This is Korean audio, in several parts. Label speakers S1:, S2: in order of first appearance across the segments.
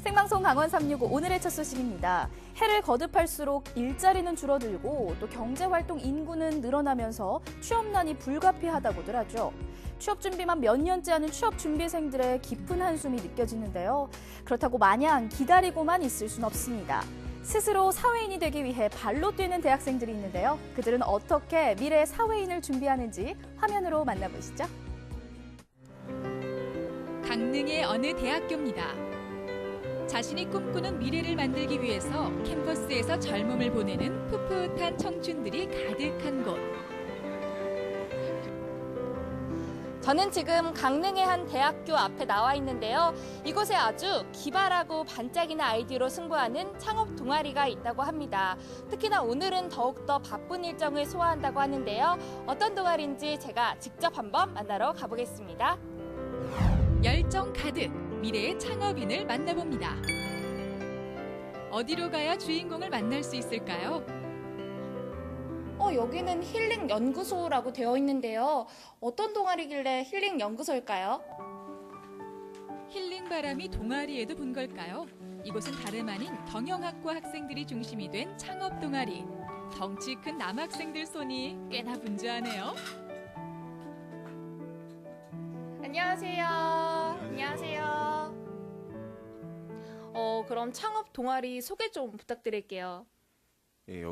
S1: 생방송 강원 365 오늘의 첫 소식입니다. 해를 거듭할수록 일자리는 줄어들고 또 경제활동 인구는 늘어나면서 취업난이 불가피하다고들 하죠. 취업 준비만 몇 년째 하는 취업 준비생들의 깊은 한숨이 느껴지는데요. 그렇다고 마냥 기다리고만 있을 순 없습니다. 스스로 사회인이 되기 위해 발로 뛰는 대학생들이 있는데요. 그들은 어떻게 미래 사회인을 준비하는지 화면으로 만나보시죠.
S2: 강릉의 어느 대학교입니다. 자신이 꿈꾸는 미래를 만들기 위해서 캠퍼스에서 젊음을 보내는 풋풋한 청춘들이 가득한 곳.
S3: 저는 지금 강릉의 한 대학교 앞에 나와 있는데요. 이곳에 아주 기발하고 반짝이는 아이디어로 승부하는 창업 동아리가 있다고 합니다. 특히나 오늘은 더욱더 바쁜 일정을 소화한다고 하는데요. 어떤 동아리인지 제가 직접 한번 만나러 가보겠습니다.
S2: 열정 가득 미래의 창업인을 만나봅니다. 어디로 가야 주인공을 만날 수 있을까요?
S3: 여기는 힐링 연구소라고 되어 있는데요. 어떤 동아리길래 힐링 연구소일까요?
S2: 힐링 바람이 동아리에도 분 걸까요? 이곳은 다름 아닌 경영학과 학생들이 중심이 된 창업 동아리. 덩치 큰 남학생들 손이 꽤나 분주하네요.
S3: 안녕하세요. 안녕하세요. 그럼 창업 동아리 소개 좀 부탁드릴게요.
S4: 예,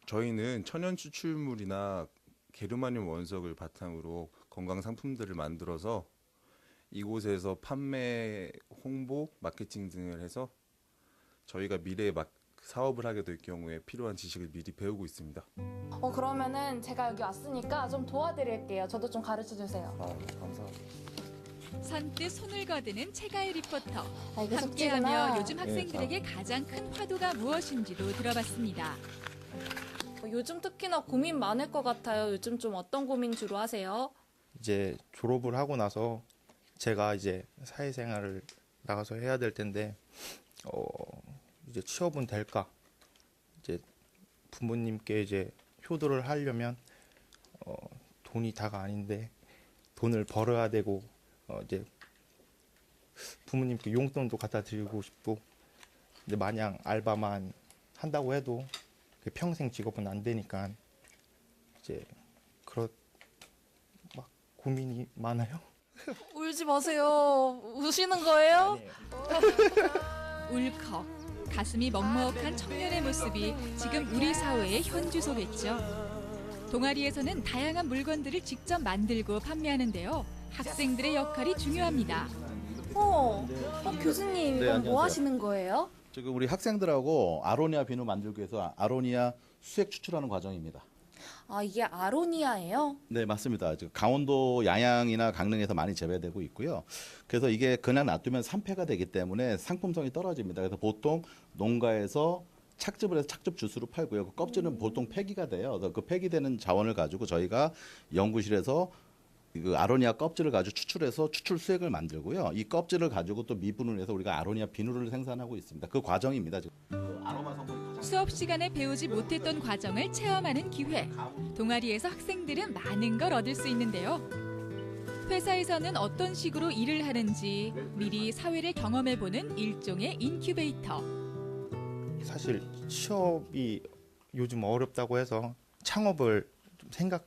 S4: 저희는 천연 추출물이나 게르마늄 원석을 바탕으로 건강 상품들을 만들어서 이곳에서 판매, 홍보, 마케팅 등을 해서 저희가 미래에 사업을 하게 될 경우에 필요한 지식을 미리 배우고 있습니다.
S3: 그러면은 제가 여기 왔으니까 좀 도와드릴게요. 저도 좀 가르쳐 주세요.
S4: 감사합니다.
S2: 선뜻 손을 거드는 최가희 리포터.
S3: 이게
S2: 함께하며
S3: 숙제구나.
S2: 요즘 학생들에게 가장 큰 화두가 무엇인지도 들어봤습니다.
S3: 요즘 특히나 고민 많을 것 같아요. 요즘 좀 어떤 고민 주로 하세요?
S5: 이제 졸업을 하고 나서 제가 이제 사회생활을 나가서 해야 될 텐데 이제 취업은 될까? 이제 부모님께 이제 효도를 하려면 돈이 다가 아닌데 돈을 벌어야 되고 이제 부모님께 용돈도 갖다 드리고 싶고 근데 마냥 알바만 한다고 해도 평생 직업은 안 되니까 이제 막 고민이 많아요.
S3: 울지 마세요. 우시는 거예요?
S2: 울컥, 가슴이 먹먹한 청년의 모습이 지금 우리 사회의 현주소겠죠. 동아리에서는 다양한 물건들을 직접 만들고 판매하는데요. 학생들의 역할이 중요합니다.
S3: 교수님
S6: 네,
S3: 이건
S6: 안녕하세요.
S3: 뭐 하시는 거예요?
S6: 지금 우리 학생들하고 아로니아 비누 만들기 위해서 아로니아 수액 추출하는 과정입니다.
S3: 이게 아로니아예요?
S6: 네, 맞습니다. 지금 강원도 양양이나 강릉에서 많이 재배되고 있고요. 그래서 이게 그냥 놔두면 산패가 되기 때문에 상품성이 떨어집니다. 그래서 보통 농가에서 착즙을 해서 착즙 주스로 팔고요. 그 껍질은 보통 폐기가 돼요. 그래서 그 폐기되는 자원을 가지고 저희가 연구실에서 그 아로니아 껍질을 가지고 추출해서 추출 수액을 만들고요. 이 껍질을 가지고 또 미분을 해서 우리가 아로니아 비누를 생산하고 있습니다. 그 과정입니다. 아로마 성분이 가장
S2: 수업 시간에 배우지 못했던 과정을 체험하는 기회. 동아리에서 학생들은 많은 걸 얻을 수 있는데요. 회사에서는 어떤 식으로 일을 하는지 미리 사회를 경험해보는 일종의 인큐베이터.
S5: 사실 취업이 요즘 어렵다고 해서 창업을 좀 생각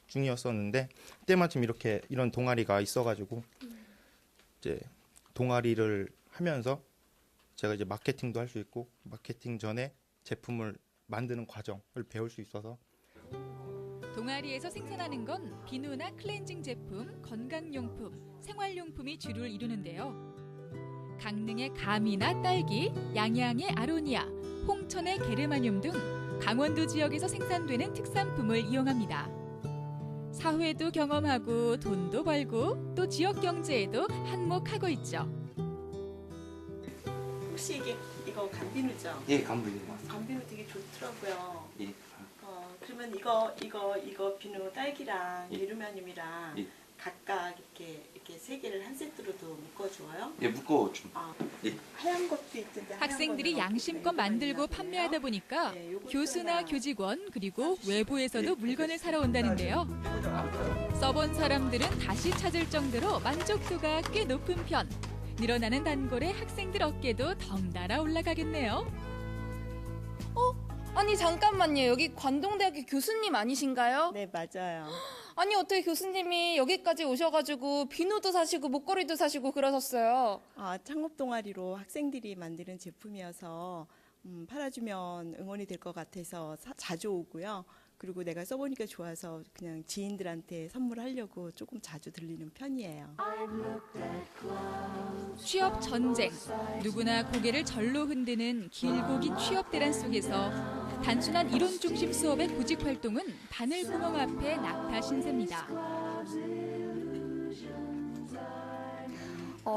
S5: 중이었었는데 때마침 이런 동아리가 있어가지고 이제 동아리를 하면서 제가 이제 마케팅도 할 수 있고 마케팅 전에 제품을 만드는 과정을 배울 수 있어서
S2: 동아리에서 생산하는 건 비누나 클렌징 제품, 건강용품, 생활용품이 주를 이루는데요. 강릉의 감이나 딸기, 양양의 아로니아, 홍천의 게르마늄 등 강원도 지역에서 생산되는 특산품을 이용합니다. 사회도 경험하고 돈도 벌고 또 지역 경제에도 한몫하고 있죠.
S7: 혹시 이거 간비누죠?
S8: 예, 간비누 맞습니다.
S7: 간비누 되게 좋더라고요.
S8: 예.
S7: 그러면 이거 비누 딸기랑
S8: 예.
S7: 게르마늄이랑
S8: 예.
S7: 각각 이렇게 세 개를 한 세트로도 묶어줘요?
S8: 예, 묶어 좀. 예.
S7: 하얀 것도 있던데.
S2: 학생들이 양심껏 만들고 판매하다 보니까 교수나 교직원 그리고 외부에서도 물건을 사러 온다는데요. 써본 사람들은 다시 찾을 정도로 만족도가 꽤 높은 편. 늘어나는 단골에 학생들 어깨도 덩달아 올라가겠네요.
S3: 아니 잠깐만요. 여기 관동대학교 교수님 아니신가요?
S7: 네, 맞아요.
S3: 아니 어떻게 교수님이 여기까지 오셔가지고 비누도 사시고 목걸이도 사시고 그러셨어요?
S7: 창업 동아리로 학생들이 만드는 제품이어서 팔아주면 응원이 될 것 같아서 자주 오고요. 그리고 내가 써보니까 좋아서 그냥 지인들한테 선물하려고 조금 자주 들리는 편이에요.
S2: 취업 전쟁. 누구나 고개를 절로 흔드는 길고 긴 취업 대란 속에서 단순한 이론 중심 수업의 구직 활동은 바늘구멍 앞에 낙타 신세입니다.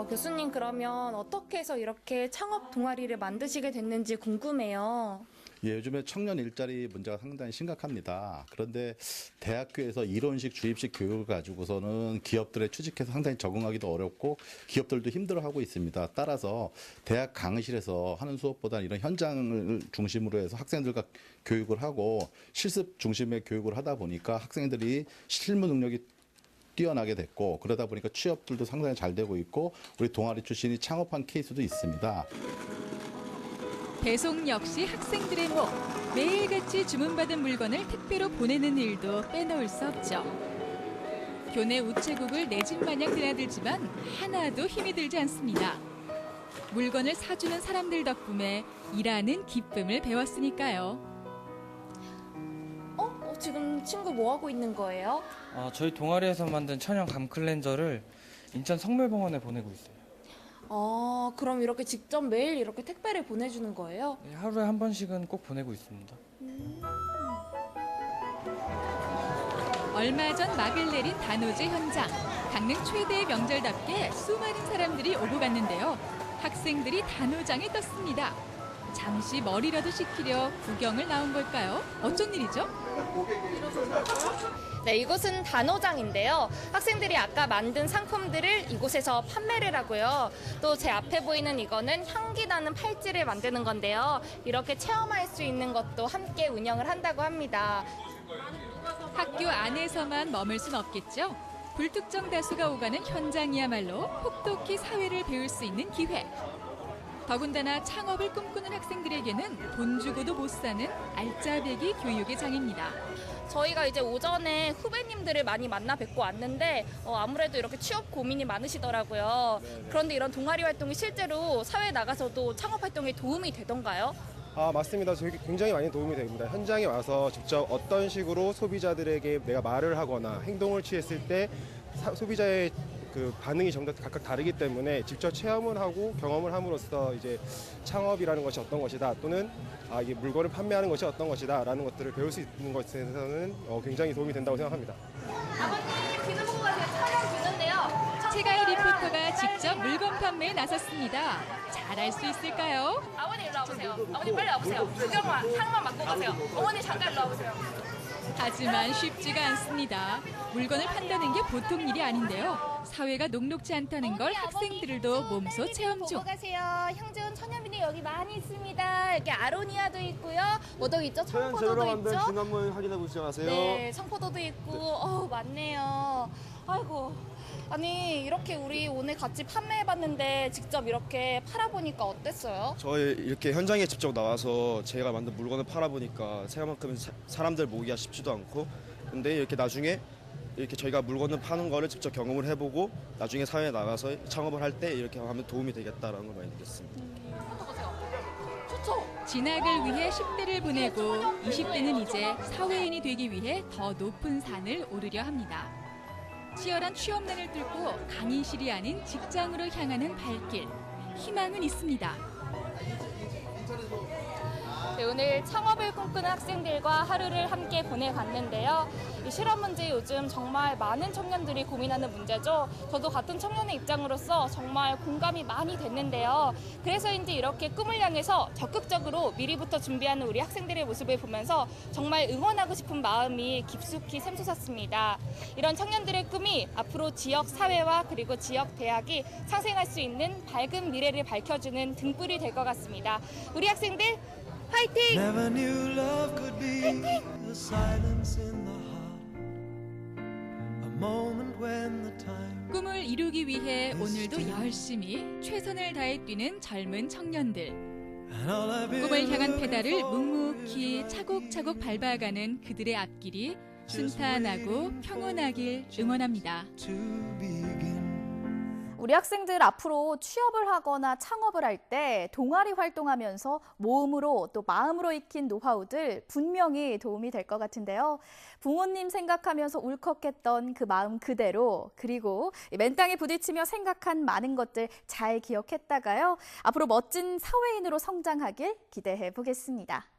S3: 교수님 그러면 어떻게 해서 이렇게 창업 동아리를 만드시게 됐는지 궁금해요.
S6: 예, 요즘에 청년 일자리 문제가 상당히 심각합니다. 그런데 대학교에서 이론식 주입식 교육을 가지고서는 기업들에 취직해서 상당히 적응하기도 어렵고 기업들도 힘들어하고 있습니다. 따라서 대학 강의실에서 하는 수업보다 이런 현장을 중심으로 해서 학생들과 교육을 하고 실습 중심의 교육을 하다 보니까 학생들이 실무 능력이 뛰어나게 됐고 그러다 보니까 취업들도 상당히 잘 되고 있고 우리 동아리 출신이 창업한 케이스도 있습니다.
S2: 배송 역시 학생들의 목. 매일같이 주문받은 물건을 택배로 보내는 일도 빼놓을 수 없죠. 교내 우체국을 내 집 마냥 드나들지만 하나도 힘이 들지 않습니다. 물건을 사주는 사람들 덕분에 일하는 기쁨을 배웠으니까요.
S3: 지금 친구 뭐 하고 있는 거예요?
S9: 저희 동아리에서 만든 천연 감 클렌저를 인천 성묘병원에 보내고 있어요.
S3: 그럼 이렇게 직접 매일 이렇게 택배를 보내주는 거예요?
S9: 네, 하루에 한 번씩은 꼭 보내고 있습니다.
S2: 얼마 전 막을 내린 단오제 현장. 강릉 최대의 명절답게 수많은 사람들이 오고 갔는데요. 학생들이 단오장에 떴습니다. 잠시 머리라도 식히려 구경을 나온 걸까요? 어쩐 일이죠?
S3: 네, 이곳은 단오장인데요. 학생들이 아까 만든 상품들을 이곳에서 판매를 하고요. 또 제 앞에 보이는 이거는 향기 나는 팔찌를 만드는 건데요. 이렇게 체험할 수 있는 것도 함께 운영을 한다고 합니다.
S2: 학교 안에서만 머물 순 없겠죠? 불특정 다수가 오가는 현장이야말로 혹독히 사회를 배울 수 있는 기회. 더군다나 창업을 꿈꾸는 학생들에게는 돈 주고도 못 사는 알짜배기 교육의 장입니다.
S3: 저희가 이제 오전에 후배님들을 많이 만나 뵙고 왔는데 아무래도 이렇게 취업 고민이 많으시더라고요. 그런데 이런 동아리 활동이 실제로 사회에 나가서도 창업 활동에 도움이 되던가요?
S10: 맞습니다. 저희 굉장히 많이 도움이 됩니다. 현장에 와서 직접 어떤 식으로 소비자들에게 내가 말을 하거나 행동을 취했을 때 소비자의 그 반응이 전부 다 각각 다르기 때문에 직접 체험을 하고 경험을 함으로써 이제 창업이라는 것이 어떤 것이다 또는 이게 물건을 판매하는 것이 어떤 것이다라는 것들을 배울 수 있는 것에서는 굉장히 도움이 된다고 생각합니다.
S3: 아버님 비누 보고 가세요. 촬영 되는데요.
S2: 최가희 리포터가 직접 물건 판매에 나섰습니다. 잘할 수 있을까요?
S3: 아버님 일로 와보세요. 아버님 빨리 와보세요. 구경만 상만 맡고 가세요. 어머니 잠깐 일로 와보세요.
S2: 하지만 쉽지가 않습니다. 물건을 판다는 게 보통 일이 아닌데요. 사회가 녹록지 않다는 걸 학생들도 몸소 체험 중.
S3: 보고 가세요. 향좋은 천연비누 여기 많이 있습니다. 이렇게 아로니아도 있고요. 뭐도 있죠? 청포도도 있죠?
S10: 한번 확인하고 시작하세요.
S3: 네, 청포도도 있고 많네요. 아이고. 아니 이렇게 우리 오늘 같이 판매해봤는데 직접 이렇게 팔아보니까 어땠어요?
S10: 저희 이렇게 현장에 직접 나와서 제가 만든 물건을 팔아보니까 생각만큼 사람들 모으기가 쉽지도 않고 근데 이렇게 나중에 이렇게 저희가 물건을 파는 거를 직접 경험을 해보고 나중에 사회에 나가서 창업을 할 때 이렇게 하면 도움이 되겠다라는 걸 많이 느꼈습니다.
S3: 좋죠?
S2: 진학을 위해 10대를 보내고 20대는 이제 사회인이 되기 위해 더 높은 산을 오르려 합니다. 치열한 취업난을 뚫고 강의실이 아닌 직장으로 향하는 발길, 희망은 있습니다.
S3: 네, 오늘 창업을 꿈꾸는 학생들과 하루를 함께 보내봤는데요. 이 실업 문제 요즘 정말 많은 청년들이 고민하는 문제죠. 저도 같은 청년의 입장으로서 정말 공감이 많이 됐는데요. 그래서인지 이렇게 꿈을 향해서 적극적으로 미리부터 준비하는 우리 학생들의 모습을 보면서 정말 응원하고 싶은 마음이 깊숙이 샘솟았습니다. 이런 청년들의 꿈이 앞으로 지역 사회와 그리고 지역 대학이 상생할 수 있는 밝은 미래를 밝혀주는 등불이 될 것 같습니다. 우리 학생들 화이팅!
S11: Never knew love could be a silence in the heart, a moment when the time
S2: 꿈을 이루기 위해 오늘도 열심히 최선을 다해 뛰는 젊은 청년들. 꿈을 향한 페달을 묵묵히 차곡차곡 밟아가는 그들의 앞길이 순탄하고 평온하길 응원합니다.
S1: 우리 학생들 앞으로 취업을 하거나 창업을 할 때 동아리 활동하면서 몸으로 또 마음으로 익힌 노하우들 분명히 도움이 될 것 같은데요. 부모님 생각하면서 울컥했던 그 마음 그대로, 그리고 맨땅에 부딪히며 생각한 많은 것들 잘 기억했다가요. 앞으로 멋진 사회인으로 성장하길 기대해 보겠습니다.